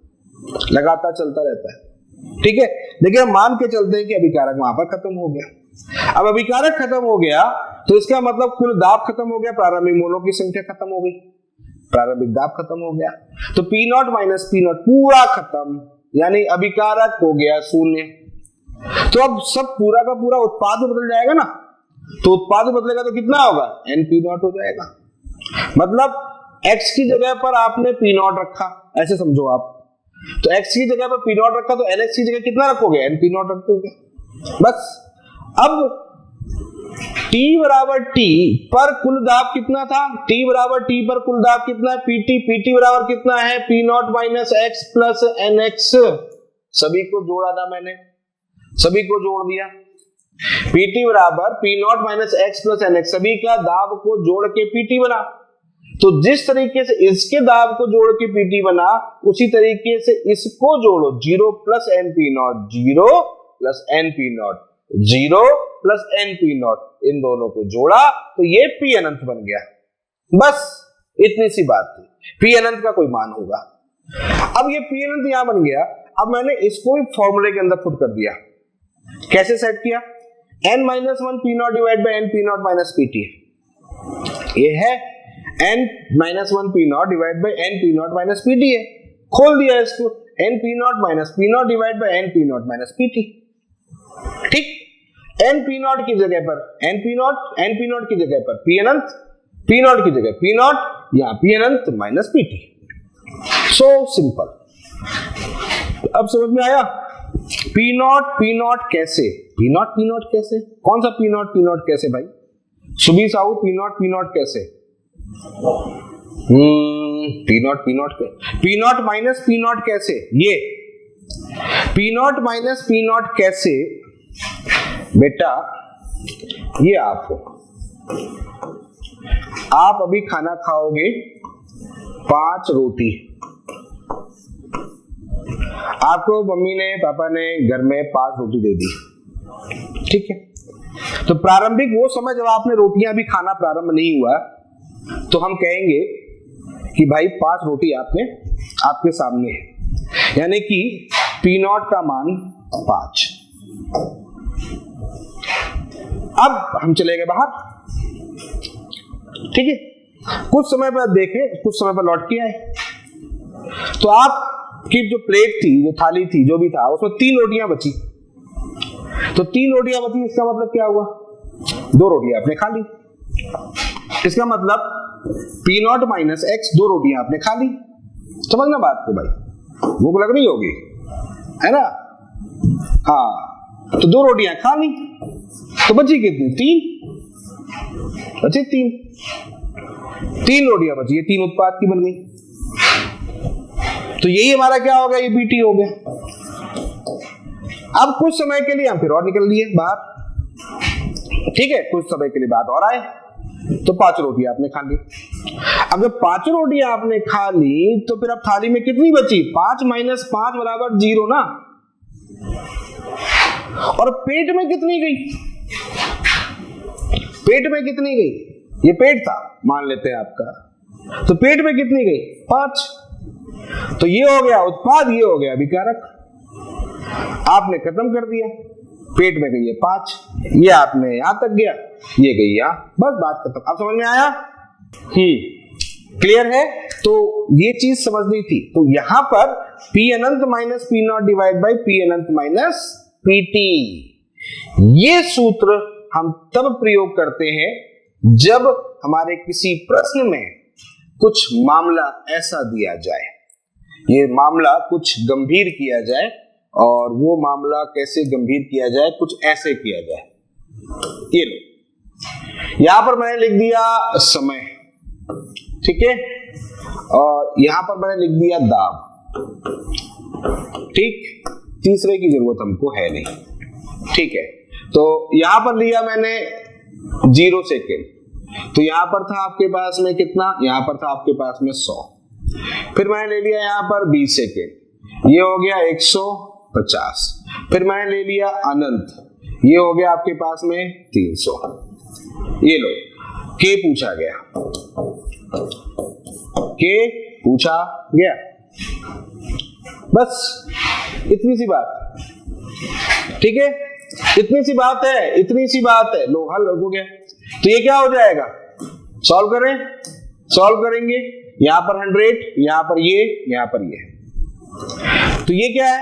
लगातार चलता रहता है, ठीक है। देखिए हम मान के चलते हैं कि अभिकारक वहां पर खत्म हो गया। अब अभिकारक खत्म हो गया तो इसका मतलब कुल दाब खत्म हो गया, प्रारंभिक मोलों की संख्या खत्म हो गई, प्रारंभिक दाब खत्म हो गया, तो P naught minus P not पूरा खत्म, यानी अभिकारक हो गया 0। तो अब सब पूरा का पूरा उत्पाद बदल जाएगा ना, तो उत्पाद बदलेगा तो कितना होगा, NP नॉट हो जाएगा। मतलब X की जगह पर आपने P नॉट रखा, ऐसे समझो आप, तो X की जगह पर P नॉट रखा तो NX की जगह कितना रखोगे, NP नॉट रखोगे, बस। अब T बराबर T पर कुल दाब कितना था, T बराबर T पर कुल दाब कितना है, PT बराबर कितना है, P naught minus X plus NX, सभी को जोड़ा था मैंने, सभी को जोड़ दिया, PT बराबर P naught minus X plus NX, सभी का दाब को जोड़ के PT बना। तो जिस तरीके से इसके दाब को जोड़ के PT बना, उसी तरीके से इसको जोड़ो, 0 plus NP naught, 0 plus NP naught, 0 plus NP naught, इन दोनों को जोड़ा तो ये P अनंत बन गया, बस इतनी सी बात थी। P अनंत का कोई मान होगा। अब ये P अनंत यहां बन गया, अब मैंने इसको भी फॉर्मूले के अंदर पुट कर दिया। कैसे सेट किया, n minus one p naught divide by n p naught minus P t, ये है n minus one p naught divide by n p naught minus P t है। खोल दिया इसको, n p naught minus P naught divide by n p naught minus P t. ठीक, n p naught की जगह पर एन पी नॉट की जगह पर पी अनंत, पी नॉट की जगह पी नॉट, या पी अनंत minus P T. So simple. अब समझ में आया? पी नॉट कैसे, पी नॉट कैसे, कौन सा पी नॉट कैसे भाई? सुबी साहू पी नॉट कैसे? P naught minus P naught कैसे? ये P naught minus P naught कैसे बेटा, ये आप अभी खाना खाओगे 5 रोटी, आपको मम्मी ने पापा ने घर में 5 रोटी दे दी, ठीक है। तो प्रारंभिक वो समय जब आपने रोटियां भी खाना प्रारंभ नहीं हुआ, तो हम कहेंगे कि भाई 5 रोटी आपके सामने है, यानी कि पी नॉट का मान 5। अब हम चले गए बाहर, ठीक है। कुछ समय पर देखें, कुछ समय पर लौट के आए, तो आपकी जो प्लेट थी, जो थाली थी, जो भी था, उसमें 3 रोटियां बची। तो 3 रोटियां बची, इसका मतलब क्या हुआ? 2 रोटियां आपने खा ली। इसका मतलब पी नॉट माइनस एक्स, 2 रोटियां आपने खा ली। समझना बात को भाई, भूख लग रही होगी, है ना? हाँ, तो 2 रोटियां खा ली, तो बची कितनी? 3 बची, 3 रोटियां बची, ये 3 उत्पाद की बन गई। तो यही हमारा क्या हो गया? ये बीटी हो गया। अब कुछ समय के लिए हम फिर और निकल लिए बाहर, ठीक है, कुछ समय के लिए बात और आए, तो 5 रोटियां आपने खा ली। अब जब 5 रोटियां आपने खा ली, तो फिर अब थाली में कितनी बची? 5 माइनस 5 बराबर 0 ना। और पेट में कितनी गई? पेट में कितनी गई? ये पेट था मान लेते हैं आपका, तो पेट में कितनी गई? 5। तो ये हो गया उत्पाद, ये हो गया अभिकारक। आपने खत्म कर दिया, पेट में गई है 5, ये आपने यहां तक गया, ये गई यहां, बस बात खत्म। अब समझ में आया? क्लियर है? तो ये चीज समझनी थी। तो यहां पर पी अनंत minus P naught divide by P अनंत माइनस पी टी, ये सूत्र हम तब प्रयोग करते हैं जब हमारे किसी प्रश्न में कुछ मामला ऐसा दिया जाए, ये मामला कुछ गंभीर किया जाए, और वो मामला कैसे गंभीर किया जाए? कुछ ऐसे किया जाए। ये लो, यहां पर मैंने लिख दिया समय, ठीक है, और यहां पर मैंने लिख दिया दाब, ठीक, तीसरे की जरूरत हमको है नहीं, ठीक है। तो यहां पर लिया मैंने 0 सेकेंड, तो यहां पर था आपके पास में कितना? यहां पर था आपके पास में 100। फिर मैंने ले लिया यहां पर 20 सेकेंड, ये हो गया 150। फिर मैंने ले लिया अनंत, ये हो गया आपके पास में 300। ये लो, के पूछा गया, के पूछा गया, बस इतनी सी बात, ठीक है, इतनी सी बात है, इतनी सी बात है। लो, हल हो गया। तो ये क्या हो जाएगा? सॉल्व करें, सॉल्व करेंगे, यहां पर 100, यहां पर ये, यहां पर ये, तो ये क्या है?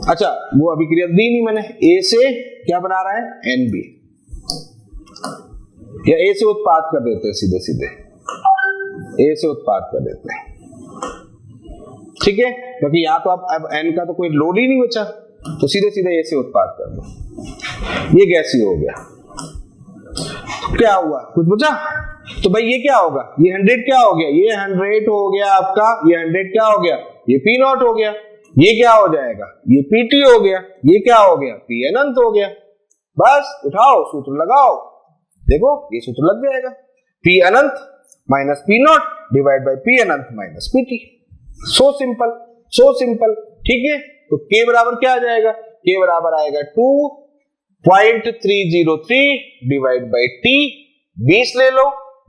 अच्छा, वो अभिक्रिया दी नहीं मैंने। ए से क्या बना रहा है? एन बी, या ए से उत्पाद कर देते हैं, सीधे सीधे ए से उत्पाद कर देते हैं, ठीक है, क्योंकि यहां तो अब एन का तो कोई लोड ही नहीं बचा, तो सीधे सीधे ए से उत्पाद कर दो। ये गैसीय हो गया। क्या हुआ? कुछ बचा? तो भाई ये क्या होगा? ये 100 क्या हो गया? ये 100 हो गया आपका, ये 100 क्या हो गया? ये पी नॉट हो गया। ये क्या हो जाएगा? ये पीटी हो गया। ये क्या हो गया? पी अनंत हो गया। बस उठाओ, सूत्र लगाओ, देखो ये सूत्र लग जाएगा, पी अनंत minus P naught divide by P अनंत minus PT. So simple, so simple, ठीक है। तो के बराबर क्या आ जाएगा? के बराबर आएगा 2.303 डिवाइड बाई टी। 20 ले लो,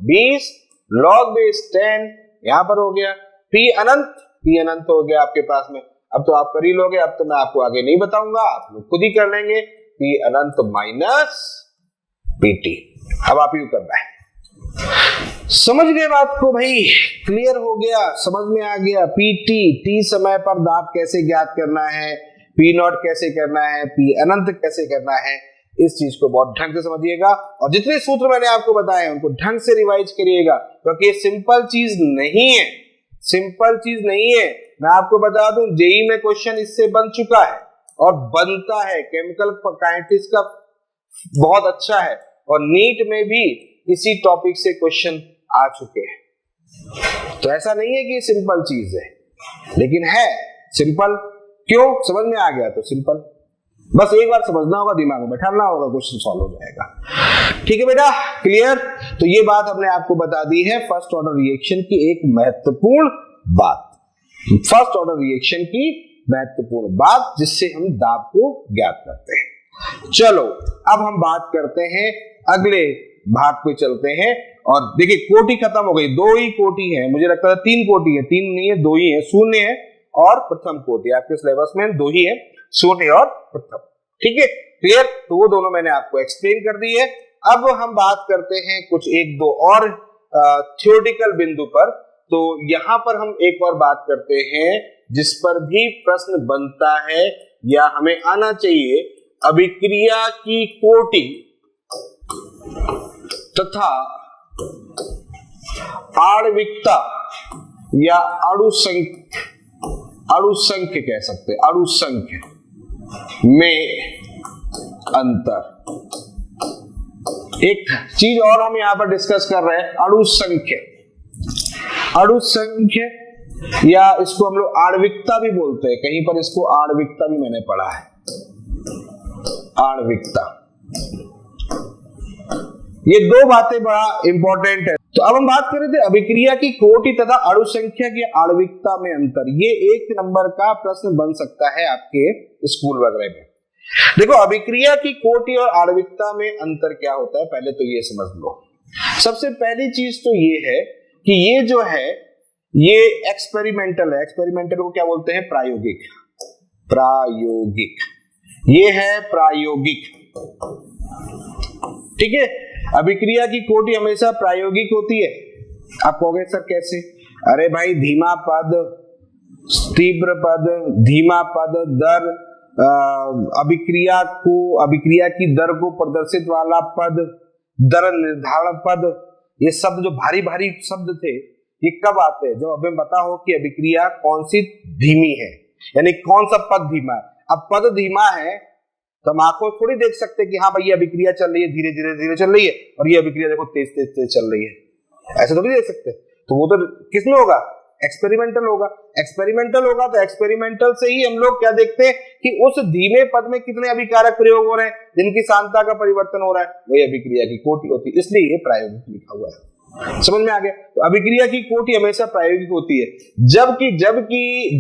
20 log बेस 10 यहां पर हो गया। पी अनंत हो गया आपके पास में। अब तो आप कर ही लोगे, अब तो मैं आपको आगे नहीं बताऊंगा, आप लोग खुद ही कर लेंगे। P अनंत माइनस PT। अब आप यू करना है, समझ गए बात को भाई, क्लियर हो गया, समझ में आ गया। PT T समय पर दाब कैसे ज्ञात करना है, P नॉट कैसे करना है, P अनंत कैसे करना है, इस चीज को बहुत ढंग से समझिएगा और जितने सूत्र मैंने आपको बताए उनको ढंग से रिवाइज करिएगा, क्योंकि ये सिंपल चीज नहीं है, सिंपल चीज नहीं है। मैं आपको बता दूं जेईई में क्वेश्चन इससे बन चुका है और बनता है, केमिकल काइनेटिक्स का बहुत अच्छा है और नीट में भी इसी टॉपिक से क्वेश्चन आ चुके हैं। तो ऐसा नहीं है कि सिंपल चीज है, लेकिन है सिंपल। क्यों? समझ में आ गया तो सिंपल, बस एक बार समझना होगा, दिमाग में बैठाना होगा, क्वेश्चन सॉल्व हो जाएगा। ठीक है बेटा, क्लियर? तो ये बात हमने आपको बता दी है फर्स्ट ऑर्डर रिएक्शन की एक महत्वपूर्ण बात, फर्स्ट ऑर्डर रिएक्शन की महत्वपूर्ण बात, जिससे हम दाब को ज्ञात करते हैं। चलो अब हम बात करते हैं, अगले भाग पे चलते हैं। और देखिए कोटि खत्म हो गई, दो ही कोटि है, मुझे लगता है तीन कोटि है, तीन नहीं है, दो ही है, शून्य है और प्रथम कोटि। आपके सिलेबस में दो ही है, शून्य और प्रथम। ठीक है, क्लियर? तो वो दोनों मैंने आपको एक्सप्लेन कर दी है। अब हम बात करते हैं कुछ एक दो और थ्योरेटिकल बिंदु पर। तो यहां पर हम एक और बात करते हैं जिस पर भी प्रश्न बनता है या हमें आना चाहिए, अभिक्रिया की कोटि तथा आणविकता या अणुसंख्य कह सकते हैं, अणुसंख्य में अंतर। एक चीज और हम यहां पर डिस्कस कर रहे हैं, अणुसंख्य, अणुसंख्य या इसको हम लोग आणविकता भी बोलते हैं, कहीं पर इसको आणविकता भी मैंने पढ़ा है, आणविकता। ये दो बातें बड़ा इंपॉर्टेंट है। तो अब हम बात कर रहे थे अभिक्रिया की कोटि तथा अणुसंख्या की आणविकता में अंतर। ये एक नंबर का प्रश्न बन सकता है आपके स्कूल वगैरह में। देखो अभिक्रिया की कोटि और आणविकता में अंतर क्या होता है, पहले तो ये समझ लो। सबसे पहली चीज तो ये है कि ये जो है ये एक्सपेरिमेंटल है। एक्सपेरिमेंटल को क्या बोलते हैं? प्रायोगिक, प्रायोगिक, ये है प्रायोगिक। ठीक है, अभिक्रिया की कोटि हमेशा प्रायोगिक होती है। आप कहोगे सर कैसे? अरे भाई धीमा पद, तीव्र पद, धीमा पद, दर, अभिक्रिया की दर को प्रदर्शित वाला पद, दर निर्धारण पद, ये शब्द जो भारी भारी शब्द थे ये कब आते हैं? जब हमें पता हो कि अभिक्रिया कौन सी धीमी है, यानी कौन सा पद धीमा है। अब पद धीमा है तो हम आंखों थोड़ी देख सकते कि हाँ भाई ये अभिक्रिया चल रही है, धीरे धीरे धीरे चल रही है, और ये अभिक्रिया देखो तेज तेज तेज चल रही है, ऐसे थोड़ी देख सकते। तो वो तो किसमें होगा? एक्सपेरिमेंटल होगा। एक्सपेरिमेंटल होगा तो एक्सपेरिमेंटल से ही हम लोग क्या देखते हैं कि उस धीमे पद में कितने अभिकारक प्रयोग हो रहे हैं, जिनकी सांद्रता का परिवर्तन हो रहा है, वही अभिक्रिया की कोटि होती है। इसलिए ये प्रायोगिक लिखा हुआ है। समझ में आ गया? तो अभिक्रिया की कोटि हमेशा प्रायोगिक होती है,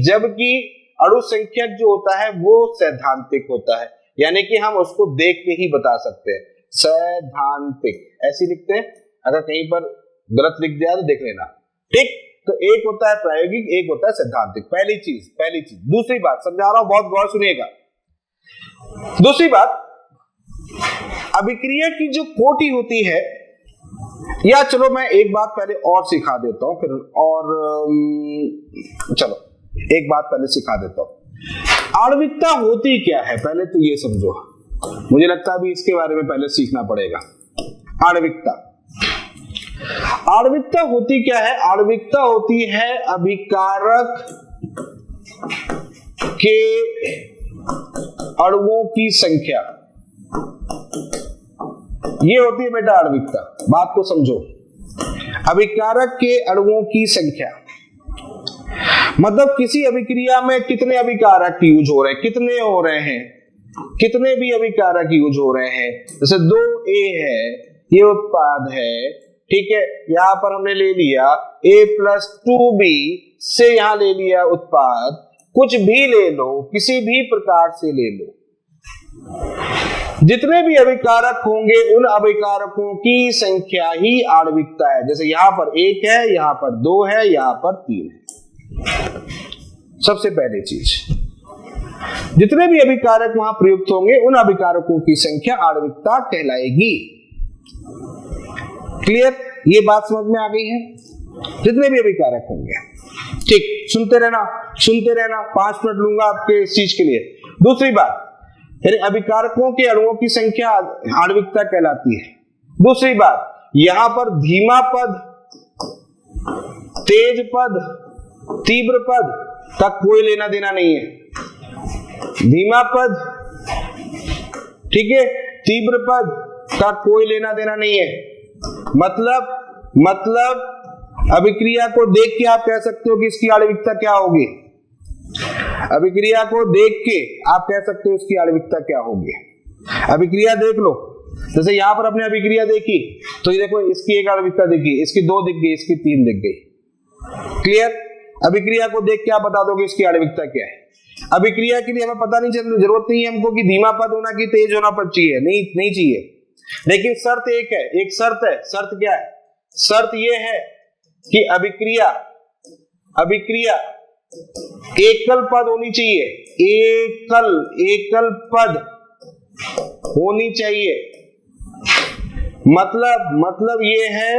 जबकि अणुसंख्यक जो होता है वो सैद्धांतिक होता है, यानी कि हम उसको देख के ही बता सकते हैं। सैद्धांतिक ऐसे लिखते हैं, अगर कहीं पर गलत लिख दिया तो देख लेना। ठीक, तो एक होता है प्रायोगिक, एक होता है सैद्धांतिक। पहली चीज। दूसरी बात समझा रहा हूं, बहुत गौर सुनिएगा। दूसरी बात, अभिक्रिया की जो कोटि होती है, या चलो मैं एक बात पहले और सिखा देता हूं, फिर और चलो एक बात पहले सिखा देता हूं। आणविकता होती क्या है पहले तो ये समझो, मुझे लगता है अभी इसके बारे में पहले सीखना पड़ेगा। आणविकता होती क्या है? आणविकता होती है अभिकारक के अणुओं की संख्या, ये होती है बेटा आणविकता। बात को समझो, अभिकारक के अणुओं की संख्या मतलब किसी अभिक्रिया में कितने अभिकारक यूज हो रहे हैं, कितने हो रहे हैं, कितने भी अभिकारक यूज हो रहे हैं। जैसे 2A है, ये उत्पाद है, ठीक है, यहां पर हमने ले लिया A+2B से यहां ले लिया उत्पाद, कुछ भी ले लो, किसी भी प्रकार से ले लो, जितने भी अभिकारक होंगे उन अभिकारकों की संख्या ही आणविकता है। जैसे यहां पर 1 है, यहां पर 2 है, यहां पर 3 है। सबसे पहली चीज जितने भी अभिकारक वहां प्रयुक्त होंगे उन अभिकारकों की संख्या आणविकता कहलाएगी। क्लियर? ये बात समझ में आ गई है? जितने भी अभिकारक होंगे। ठीक, सुनते रहना 5 मिनट लूंगा आपके इस चीज के लिए। दूसरी बात, यानी अभिकारकों के अणुओं की संख्या आणविकता कहलाती है। दूसरी बात, यहां पर धीमा पद, तेज पद, तीव्र पद का कोई लेना देना नहीं है। धीमा पद, ठीक है, तीव्र पद का कोई लेना देना नहीं है। मतलब अभिक्रिया को देख के आप कह सकते हो कि इसकी आणविकता क्या होगी। अभिक्रिया को देख के आप कह सकते हो इसकी आणविकता क्या होगी। अभिक्रिया देख लो, जैसे यहां पर अपने अभिक्रिया देखी तो ये देखो, इसकी एक आणविकता देखी, इसकी 2 दिख गई, इसकी 3 दिख गई। क्लियर? अभिक्रिया को देख के आप बता दोगे इसकी आणविकता क्या है। अभिक्रिया के लिए हमें पता नहीं चल, जरूरत नहीं है हमको कि धीमा पद होना कि तेज होना पर चाहिए, नहीं चाहिए। लेकिन शर्त एक है, एक शर्त है। शर्त क्या है? शर्त ये है कि अभिक्रिया एकल पद होनी चाहिए। एकल पद होनी चाहिए। मतलब ये है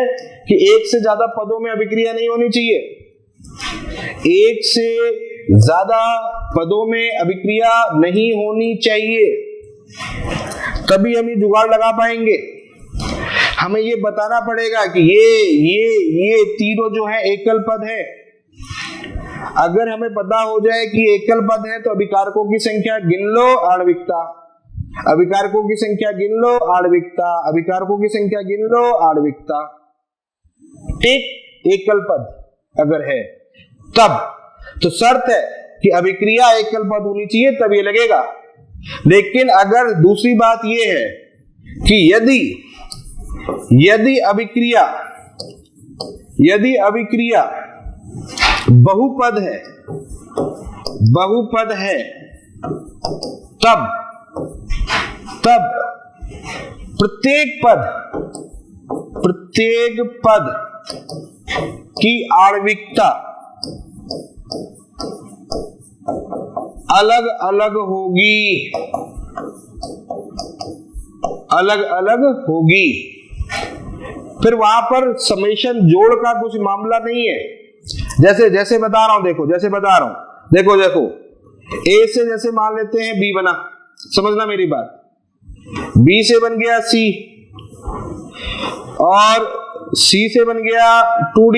कि एक से ज्यादा पदों में अभिक्रिया नहीं होनी चाहिए। एक से ज्यादा पदों में अभिक्रिया नहीं होनी चाहिए, तभी हम ये जुगाड़ लगा पाएंगे। हमें ये बताना पड़ेगा कि ये तीनों जो है एकल पद है। अगर हमें पता हो जाए कि एकल पद है तो अभिकारकों की संख्या गिन लो, आणविकता। अभिकारकों की संख्या गिन लो, आणविकता। अभिकारकों की संख्या गिन लो, आणविकता। ठीक, एकल पद अगर है तब तो शर्त है कि अभिक्रिया एकल पद होनी चाहिए, तब ये लगेगा। लेकिन अगर दूसरी बात ये है कि यदि अभिक्रिया बहुपद है तब प्रत्येक पद की आणविकता अलग अलग होगी। फिर वहां पर समेशन जोड़ का कुछ मामला नहीं है। जैसे बता रहा हूं, देखो ए से जैसे मान लेते हैं बी बना, समझना मेरी बात। बी से बन गया सी और सी से बन गया 2D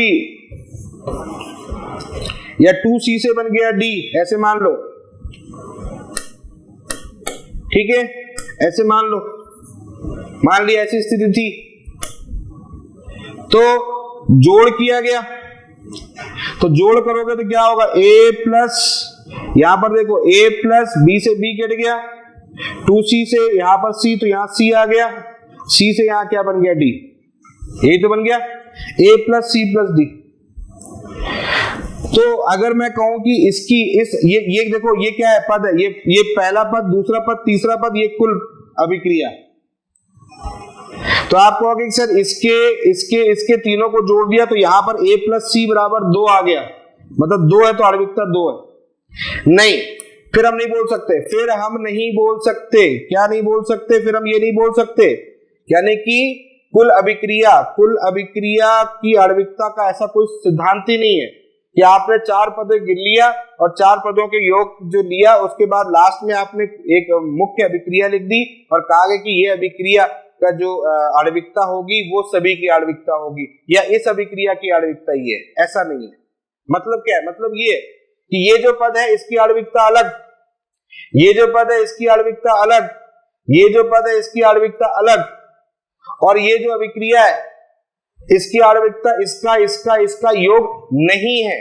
या 2C से बन गया D, ऐसे मान लो। ठीक है, ऐसे मान लो, मान लिया ऐसी स्थिति थी तो जोड़ किया गया। तो जोड़ करोगे तो क्या होगा? A प्लस, यहां पर देखो A प्लस बी से बी कट गया, 2C से यहां पर C, तो यहां C आ गया, C से यहां क्या बन गया? D। यही तो बन गया A plus C plus D। तो अगर मैं कहूं कि ये देखो, ये क्या है? पद है। ये पहला पद, दूसरा पद, तीसरा पद, ये कुल अभिक्रिया। तो आप कहोगे कि सर इसके तीनों को जोड़ दिया तो यहां पर A प्लस C बराबर 2 आ गया, मतलब 2 है तो आणविकता 2 है। नहीं, फिर हम नहीं बोल सकते। क्या नहीं बोल सकते? फिर हम ये नहीं बोल सकते, यानी कि कुल अभिक्रिया की आणविकता का ऐसा कोई सिद्धांत ही नहीं है कि आपने 4 पद गिन लिया और 4 पदों के योग जो लिया, उसके बाद लास्ट में आपने एक मुख्य अभिक्रिया लिख दी और कहा गया कि ये अभिक्रिया का जो आणविकता होगी वो सभी की आणविकता होगी, या इस अभिक्रिया की आणविकता ये है। ऐसा नहीं है। मतलब क्या है? मतलब ये कि ये जो पद है इसकी आणविकता अलग, ये जो पद है इसकी आणविकता अलग, ये जो पद है इसकी आणविकता अलग, और ये जो अभिक्रिया है इसकी आणविकता इसका योग नहीं है।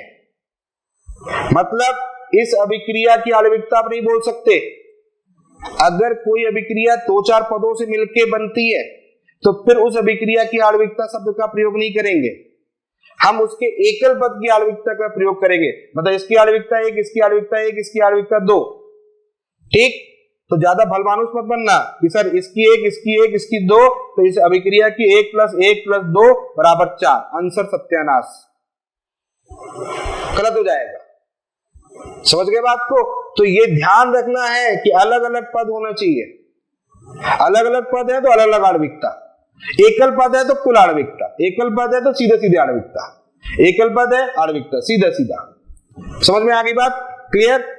मतलब इस अभिक्रिया की आणविकता आप नहीं बोल सकते। अगर कोई अभिक्रिया 2-4 पदों से मिलकर बनती है तो फिर उस अभिक्रिया की आणविकता शब्द का प्रयोग नहीं करेंगे, हम उसके एकल पद की आणविकता का प्रयोग करेंगे। मतलब इसकी आणविकता 1, इसकी आणविकता 1, इसकी आणविकता 2। ठीक, तो ज्यादा भलमानुस मत बनना कि सर इसकी 1, इसकी 1, इसकी 2, तो इस अभिक्रिया की 1 + 1 + 2 बराबर 4। आंसर सत्यानाश, गलत हो जाएगा। समझ गए बात को? तो ये ध्यान रखना है कि अलग अलग पद होना चाहिए। अलग अलग पद है तो अलग अलग आणविकता, एकल पद है तो कुल आणविकता, एकल पद है तो सीधे सीधे आणविकता, एकल पद है आणविकता सीधा सीधा। समझ में आ गई बात? क्लियर?